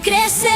Crescer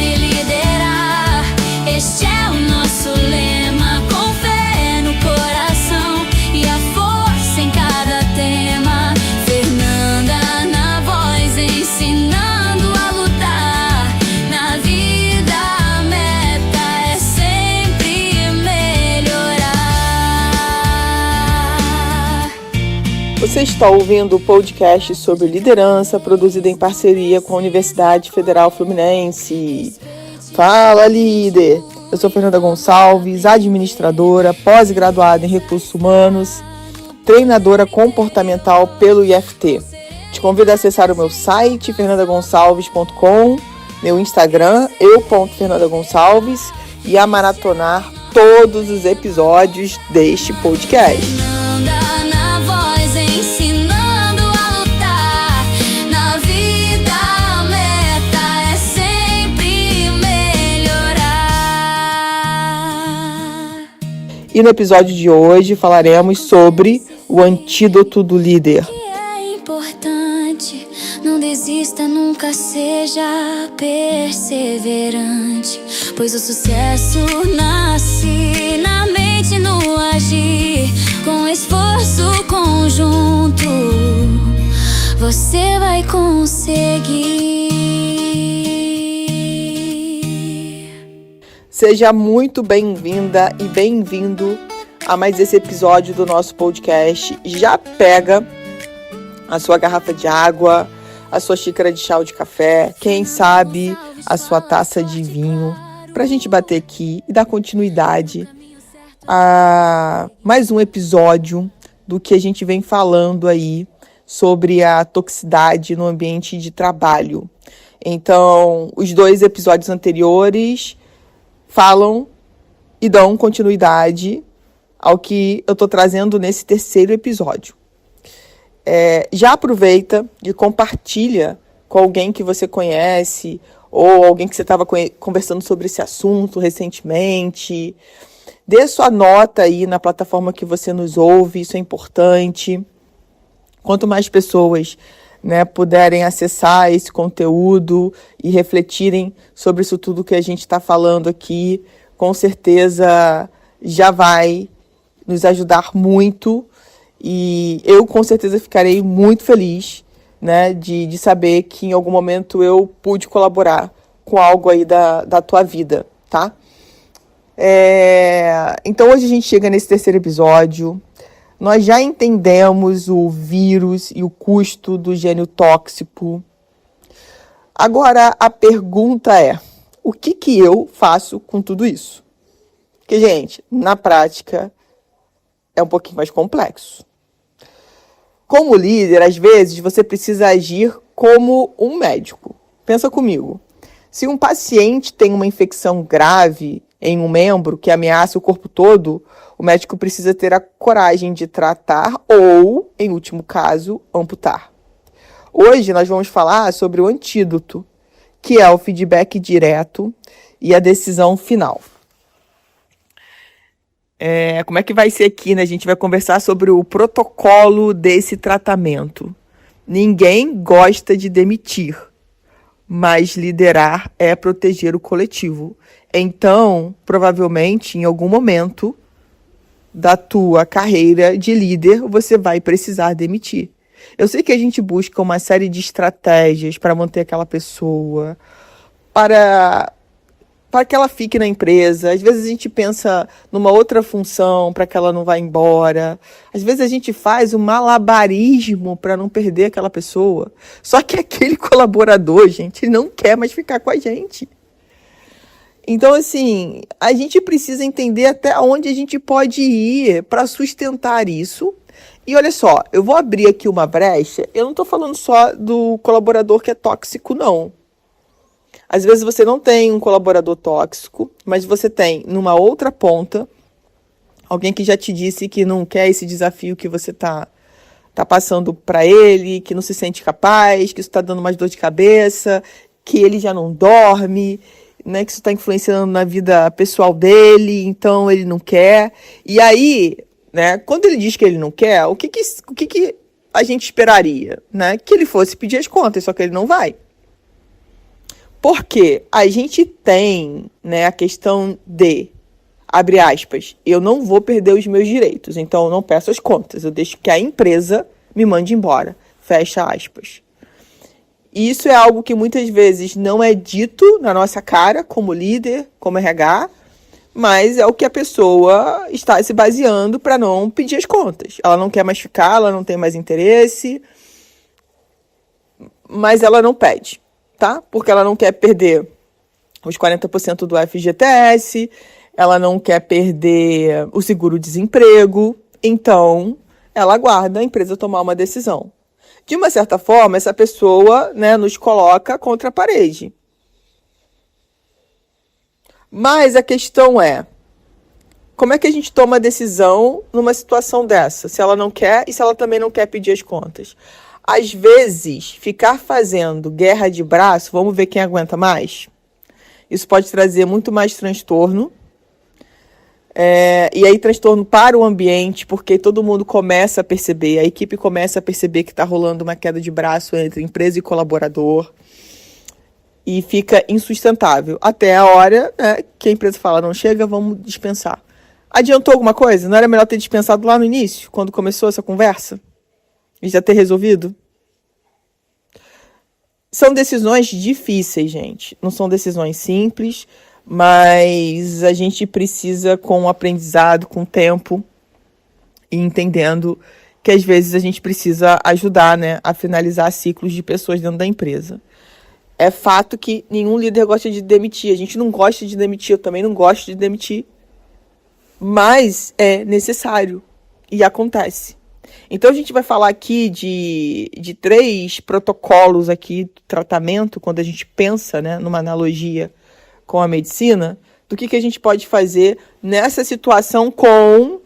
e liderar, este é o nosso lema. Com fé no coração e a força em cada tema. Fernanda na voz, ensinando a lutar. Na vida a meta é sempre melhorar. Você está ouvindo o podcast sobre liderança, produzido em parceria com a Universidade Federal Fluminense. Fala, líder! Eu sou Fernanda Gonçalves, administradora, pós-graduada em Recursos Humanos, treinadora comportamental pelo IFT. Te convido a acessar o meu site, fernandagonçalves.com, meu Instagram, eu.fernandagonçalves, e a maratonar todos os episódios deste podcast. Fernanda na voz, ensinando a lutar. Na vida a meta é sempre melhorar. E no episódio de hoje falaremos sobre o antídoto do líder. É importante, não desista, nunca seja perseverante, pois o sucesso nasce na mente, no agir. Com esforço conjunto, você vai conseguir. Seja muito bem-vinda e bem-vindo a mais esse episódio do nosso podcast. Já pega a sua garrafa de água, a sua xícara de chá ou de café, quem sabe a sua taça de vinho, para a gente bater aqui e dar continuidade a mais um episódio do que a gente vem falando aí sobre a toxicidade no ambiente de trabalho. Então, os 2 episódios anteriores falam e dão continuidade ao que eu estou trazendo nesse terceiro episódio. Já aproveita e compartilha com alguém que você conhece ou alguém que você estava conversando sobre esse assunto recentemente. Dê sua nota aí na plataforma que você nos ouve, isso é importante. Quanto mais pessoas, puderem acessar esse conteúdo e refletirem sobre isso tudo que a gente está falando aqui, com certeza já vai nos ajudar muito. E eu com certeza ficarei muito feliz, de saber que em algum momento eu pude colaborar com algo aí da tua vida, tá? Então hoje a gente chega nesse terceiro episódio. Nós já entendemos o vírus e o custo do gênio tóxico. Agora a pergunta é: o que eu faço com tudo isso? Porque, gente, na prática é um pouquinho mais complexo. Como líder, às vezes, você precisa agir como um médico. Pensa comigo. Se um paciente tem uma infecção grave em um membro que ameaça o corpo todo, o médico precisa ter a coragem de tratar ou, em último caso, amputar. Hoje nós vamos falar sobre o antídoto, que é o feedback direto e a decisão final. Como é que vai ser aqui, A gente vai conversar sobre o protocolo desse tratamento. Ninguém gosta de demitir, mas liderar é proteger o coletivo. Então, provavelmente, em algum momento da tua carreira de líder, você vai precisar demitir. Eu sei que a gente busca uma série de estratégias para manter aquela pessoa, para que ela fique na empresa. Às vezes a gente pensa numa outra função para que ela não vá embora. Às vezes a gente faz um malabarismo para não perder aquela pessoa. Só que aquele colaborador, gente, ele não quer mais ficar com a gente. Então, assim, a gente precisa entender até onde a gente pode ir para sustentar isso. E olha só, eu vou abrir aqui uma brecha. Eu não estou falando só do colaborador que é tóxico, não. Às vezes você não tem um colaborador tóxico, mas você tem, numa outra ponta, alguém que já te disse que não quer esse desafio que você tá passando para ele, que não se sente capaz, que isso está dando mais dor de cabeça, que ele já não dorme, que isso está influenciando na vida pessoal dele, então ele não quer. E aí, quando ele diz que ele não quer, o que a gente esperaria? Que ele fosse pedir as contas, só que ele não vai. Porque a gente tem, né, a questão de, abre aspas, eu não vou perder os meus direitos, então eu não peço as contas, eu deixo que a empresa me mande embora, fecha aspas. Isso é algo que muitas vezes não é dito na nossa cara, como líder, como RH, mas é o que a pessoa está se baseando para não pedir as contas. Ela não quer mais ficar, ela não tem mais interesse, mas ela não pede, tá? Porque ela não quer perder os 40% do FGTS, ela não quer perder o seguro-desemprego, então ela aguarda a empresa tomar uma decisão. De uma certa forma, essa pessoa, né, nos coloca contra a parede. Mas a questão é, como é que a gente toma a decisão numa situação dessa? Se ela não quer e se ela também não quer pedir as contas. Às vezes, ficar fazendo guerra de braço, vamos ver quem aguenta mais? Isso pode trazer muito mais transtorno. E aí transtorno para o ambiente, porque todo mundo começa a perceber, a equipe começa a perceber que está rolando uma queda de braço entre empresa e colaborador. E fica insustentável. Até a hora, né, que a empresa fala, não chega, vamos dispensar. Adiantou alguma coisa? Não era melhor ter dispensado lá no início, quando começou essa conversa? E já ter resolvido? São decisões difíceis, gente. Não são decisões simples, mas a gente precisa, com o aprendizado, com o tempo, e entendendo que às vezes a gente precisa ajudar, né, a finalizar ciclos de pessoas dentro da empresa. É fato que nenhum líder gosta de demitir. A gente não gosta de demitir, eu também não gosto de demitir. Mas é necessário e acontece. Então a gente vai falar aqui de 3 protocolos aqui de tratamento, quando a gente pensa, né, numa analogia com a medicina, do que a gente pode fazer nessa situação com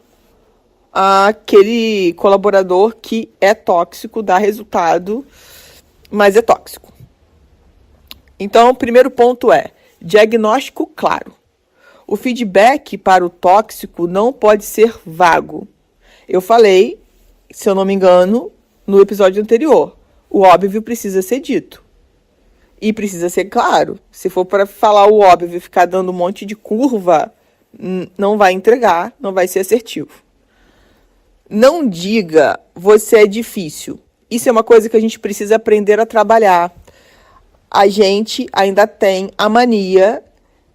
aquele colaborador que é tóxico, dá resultado, mas é tóxico. Então, o primeiro ponto é diagnóstico claro. O feedback para o tóxico não pode ser vago. Eu falei, se eu não me engano, no episódio anterior, o óbvio precisa ser dito. E precisa ser claro. Se for para falar o óbvio e ficar dando um monte de curva, não vai entregar, não vai ser assertivo. Não diga, você é difícil. Isso é uma coisa que a gente precisa aprender a trabalhar. A gente ainda tem a mania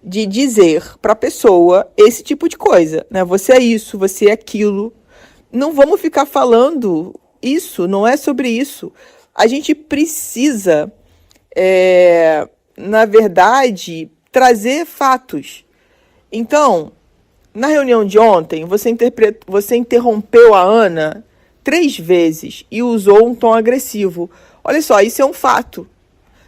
de dizer para a pessoa esse tipo de coisa, né? Você é isso, você é aquilo. Não vamos ficar falando isso, não é sobre isso. A gente precisa, na verdade, trazer fatos. Então, na reunião de ontem, você interrompeu a Ana 3 vezes e usou um tom agressivo. Olha só, isso é um fato.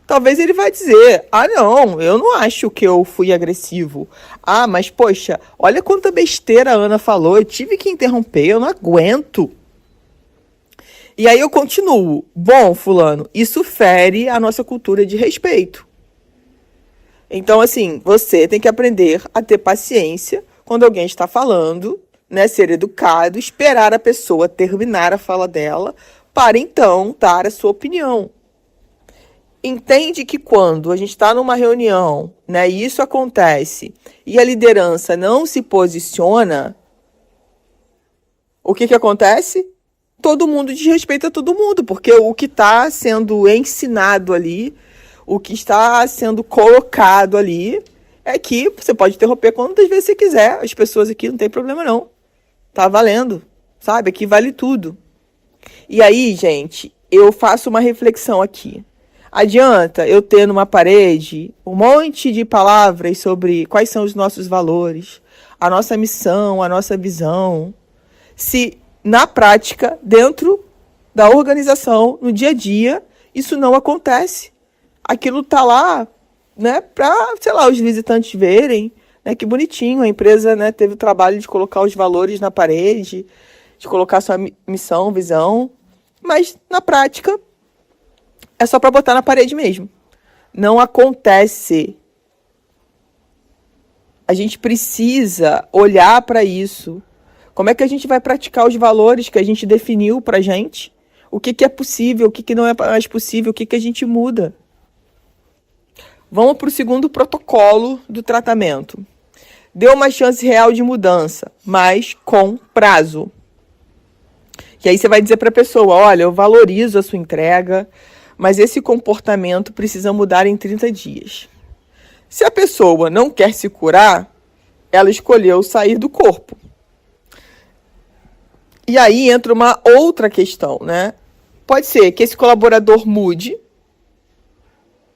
Talvez ele vai dizer, não, eu não acho que eu fui agressivo. Mas poxa, olha quanta besteira a Ana falou, eu tive que interromper, eu não aguento. E aí eu continuo, bom, fulano, isso fere a nossa cultura de respeito. Então, assim, você tem que aprender a ter paciência quando alguém está falando, né, ser educado, esperar a pessoa terminar a fala dela, para então dar a sua opinião. Entende que quando a gente está numa reunião, né, e isso acontece, e a liderança não se posiciona, o que acontece? Todo mundo desrespeita todo mundo, porque o que está sendo ensinado ali, o que está sendo colocado ali, é que você pode interromper quantas vezes você quiser, as pessoas aqui não tem problema não, tá valendo, sabe? Aqui vale tudo. E aí, gente, eu faço uma reflexão aqui. Adianta eu ter numa parede um monte de palavras sobre quais são os nossos valores, a nossa missão, a nossa visão, se na prática, dentro da organização, no dia a dia, isso não acontece. Aquilo está lá, né, para, sei lá, os visitantes verem, né, que bonitinho, a empresa, né, teve o trabalho de colocar os valores na parede, de colocar sua missão, visão, mas na prática é só para botar na parede mesmo. Não acontece. A gente precisa olhar para isso. Como é que a gente vai praticar os valores que a gente definiu para a gente? O que é possível, o que não é mais possível, o que a gente muda? Vamos para o segundo protocolo do tratamento. Dê uma chance real de mudança, mas com prazo. E aí você vai dizer para a pessoa, olha, eu valorizo a sua entrega, mas esse comportamento precisa mudar em 30 dias. Se a pessoa não quer se curar, ela escolheu sair do corpo. E aí entra uma outra questão, né? Pode ser que esse colaborador mude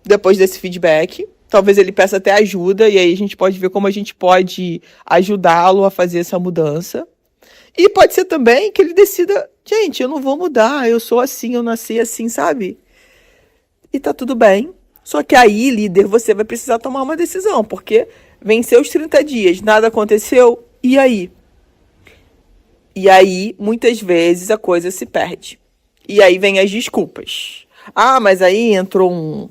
depois desse feedback. Talvez ele peça até ajuda, e aí a gente pode ver como a gente pode ajudá-lo a fazer essa mudança. E pode ser também que ele decida, gente, eu não vou mudar, eu sou assim, eu nasci assim, sabe? E tá tudo bem. Só que aí, líder, você vai precisar tomar uma decisão, porque venceu os 30 dias, nada aconteceu, e aí? E aí, muitas vezes, a coisa se perde. E aí vem as desculpas. Ah, mas aí entrou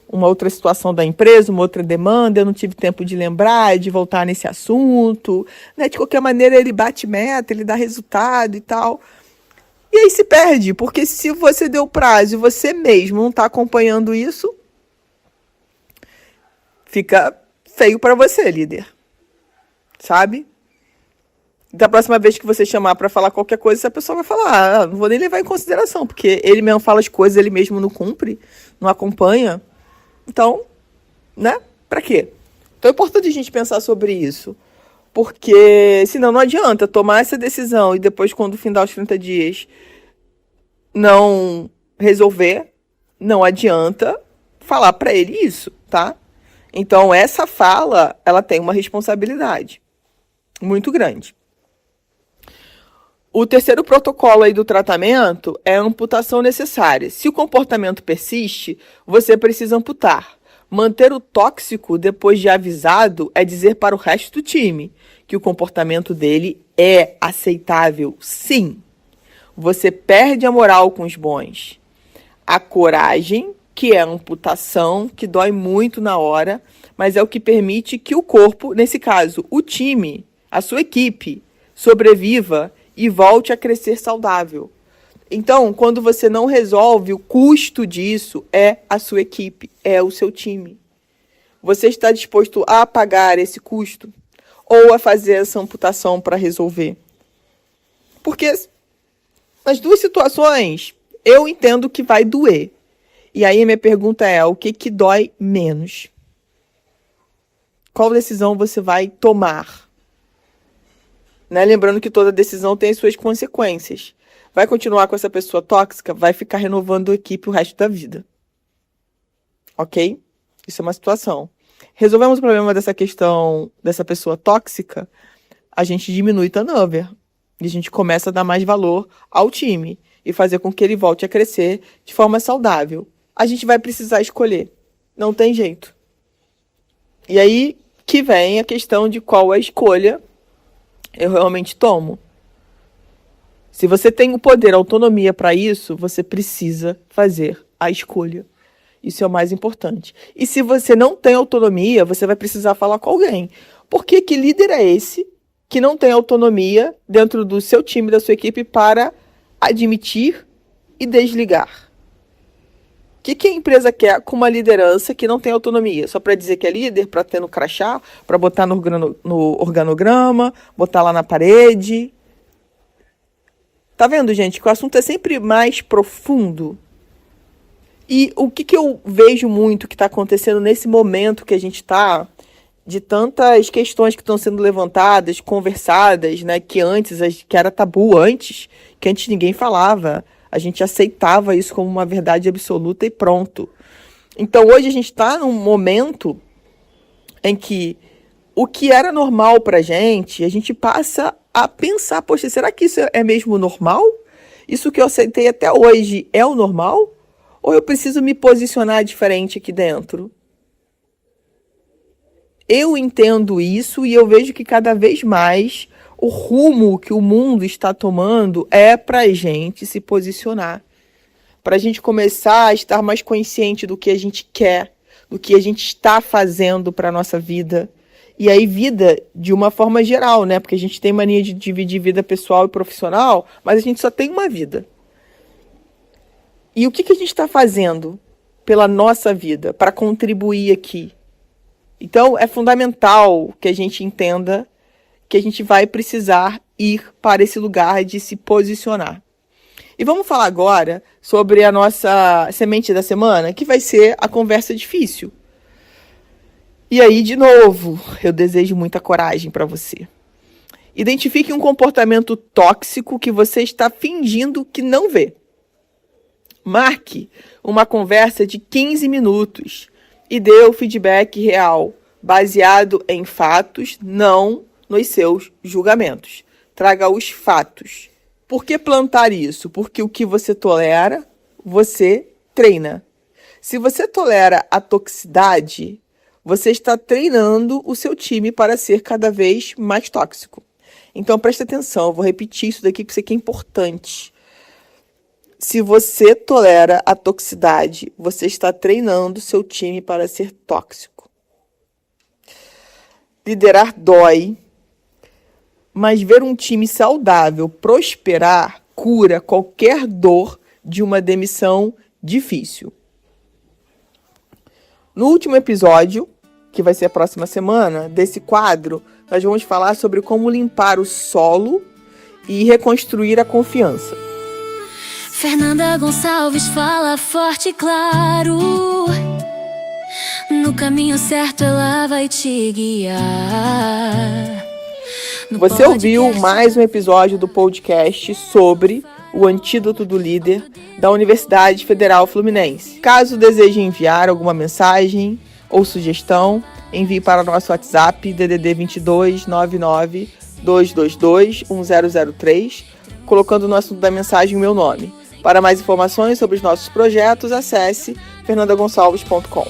uma outra situação da empresa, uma outra demanda, eu não tive tempo de lembrar, de voltar nesse assunto, né? De qualquer maneira, ele bate meta, ele dá resultado e tal. E aí se perde, porque se você deu prazo e você mesmo não está acompanhando isso, fica feio para você, líder. Sabe? Da próxima vez que você chamar para falar qualquer coisa, essa pessoa vai falar, não vou nem levar em consideração, porque ele mesmo fala as coisas, ele mesmo não cumpre, não acompanha. Então, né? Pra quê? Então é importante a gente pensar sobre isso. Porque senão não adianta tomar essa decisão e depois, quando findar os 30 dias, não resolver, não adianta falar pra ele isso, tá? Então essa fala, ela tem uma responsabilidade muito grande. O terceiro protocolo aí do tratamento é a amputação necessária. Se o comportamento persiste, você precisa amputar. Manter o tóxico depois de avisado é dizer para o resto do time que o comportamento dele é aceitável, sim. Você perde a moral com os bons. A coragem, que é a amputação, que dói muito na hora, mas é o que permite que o corpo, nesse caso, o time, a sua equipe, sobreviva e volte a crescer saudável. Então, quando você não resolve, o custo disso é a sua equipe, é o seu time. Você está disposto a pagar esse custo? Ou a fazer essa amputação para resolver? Porque nas duas situações, eu entendo que vai doer. E aí a minha pergunta é, o que dói menos? Qual decisão você vai tomar? Né? Lembrando que toda decisão tem as suas consequências. Vai continuar com essa pessoa tóxica? Vai ficar renovando a equipe o resto da vida. Ok? Isso é uma situação. Resolvemos o problema dessa questão dessa pessoa tóxica, a gente diminui turnover. E a gente começa a dar mais valor ao time e fazer com que ele volte a crescer de forma saudável. A gente vai precisar escolher. Não tem jeito. E aí que vem a questão de qual é a escolha eu realmente tomo. Se você tem o poder, a autonomia para isso, você precisa fazer a escolha. Isso é o mais importante. E se você não tem autonomia, você vai precisar falar com alguém. Porque que líder é esse que não tem autonomia dentro do seu time, da sua equipe, para admitir e desligar? O que a empresa quer com uma liderança que não tem autonomia? Só para dizer que é líder, para ter no crachá, para botar no organograma, botar lá na parede. Tá vendo, gente, que o assunto é sempre mais profundo? E o que eu vejo muito que está acontecendo nesse momento que a gente está, de tantas questões que estão sendo levantadas, conversadas, né, que era tabu antes, que antes ninguém falava. A gente aceitava isso como uma verdade absoluta e pronto. Então, hoje a gente está num momento em que o que era normal para a gente passa a pensar, poxa, será que isso é mesmo normal? Isso que eu aceitei até hoje é o normal? Ou eu preciso me posicionar diferente aqui dentro? Eu entendo isso e eu vejo que cada vez mais o rumo que o mundo está tomando é para a gente se posicionar. Para a gente começar a estar mais consciente do que a gente quer, do que a gente está fazendo para a nossa vida. E aí vida de uma forma geral, né? Porque a gente tem mania de dividir vida pessoal e profissional, mas a gente só tem uma vida. E o que a gente está fazendo pela nossa vida, para contribuir aqui. Então, é fundamental que a gente entenda que a gente vai precisar ir para esse lugar de se posicionar. E vamos falar agora sobre a nossa semente da semana, que vai ser a conversa difícil. E aí, de novo, eu desejo muita coragem para você. Identifique um comportamento tóxico que você está fingindo que não vê. Marque uma conversa de 15 minutos e dê o feedback real, baseado em fatos, não nos seus julgamentos. Traga os fatos. Por que plantar isso? Porque o que você tolera, você treina. Se você tolera a toxicidade, você está treinando o seu time para ser cada vez mais tóxico. Então, preste atenção, eu vou repetir isso daqui, que isso aqui é importante. Se você tolera a toxicidade, você está treinando o seu time para ser tóxico. Liderar dói, mas ver um time saudável prosperar cura qualquer dor de uma demissão difícil. No último episódio, que vai ser a próxima semana, desse quadro, nós vamos falar sobre como limpar o solo e reconstruir a confiança. Fernanda Gonçalves fala forte e claro. No caminho certo ela vai te guiar. Você ouviu mais um episódio do podcast sobre o Antídoto do Líder da Universidade Federal Fluminense. Caso deseje enviar alguma mensagem ou sugestão, envie para o nosso WhatsApp DDD 22 99 222 1003, colocando no assunto da mensagem o meu nome. Para mais informações sobre os nossos projetos, acesse fernandagonçalves.com.